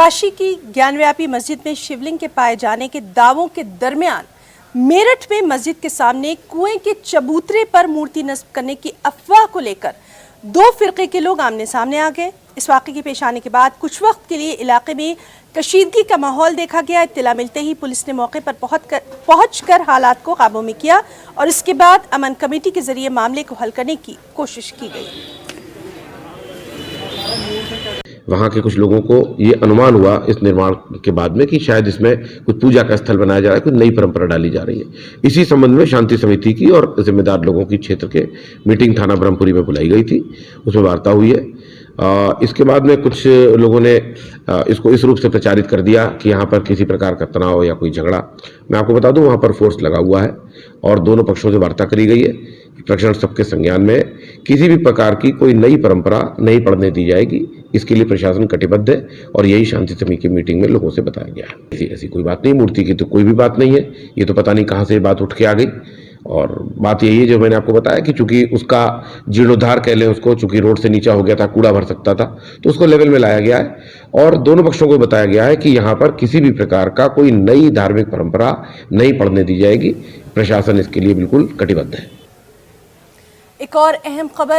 काशी की ज्ञानव्यापी मस्जिद में शिवलिंग के पाए जाने के दावों के दरमियान मेरठ में मस्जिद के सामने कुएं के चबूतरे पर मूर्ति नस्ब करने की अफवाह को लेकर दो फिरके के लोग आमने सामने आ गए। इस वाक़े के पेश आने के बाद कुछ वक्त के लिए इलाके में कशीदगी का माहौल देखा गया। इत्तला मिलते ही पुलिस ने मौके पर पहुंचकर हालात को काबू में किया और इसके बाद अमन कमेटी के जरिए मामले को हल करने की कोशिश की गई। वहाँ के कुछ लोगों को ये अनुमान हुआ इस निर्माण के बाद में कि शायद इसमें कुछ पूजा का स्थल बनाया जा रहा है, कुछ नई परंपरा डाली जा रही है। इसी संबंध में शांति समिति की और जिम्मेदार लोगों की क्षेत्र के मीटिंग थाना ब्रह्मपुरी में बुलाई गई थी, उसमें वार्ता हुई है। इसके बाद में कुछ लोगों ने इसको इस रूप से प्रचारित कर दिया कि यहाँ पर किसी प्रकार का तनाव या कोई झगड़ा। मैं आपको बता दूं वहाँ पर फोर्स लगा हुआ है और दोनों पक्षों से वार्ता करी गई है। प्रकरण सबके संज्ञान में है। किसी भी प्रकार की कोई नई परंपरा नहीं पड़ने दी जाएगी, इसके लिए प्रशासन कटिबद्ध है और यही शांति समिति की मीटिंग में लोगों से बताया गया है। ऐसी कोई बात नहीं, मूर्ति की तो कोई भी बात नहीं है। ये तो पता नहीं कहाँ से बात उठ के आ गई। और बात यही है जो मैंने आपको बताया कि चूंकि उसका जीर्णोद्धार कह लें उसको, चूंकि रोड से नीचा हो गया था, कूड़ा भर सकता था, तो उसको लेवल में लाया गया है और दोनों पक्षों को बताया गया है कि यहाँ पर किसी भी प्रकार का कोई नई धार्मिक परंपरा नहीं पड़ने दी जाएगी। प्रशासन इसके लिए बिल्कुल कटिबद्ध है। एक और अहम खबर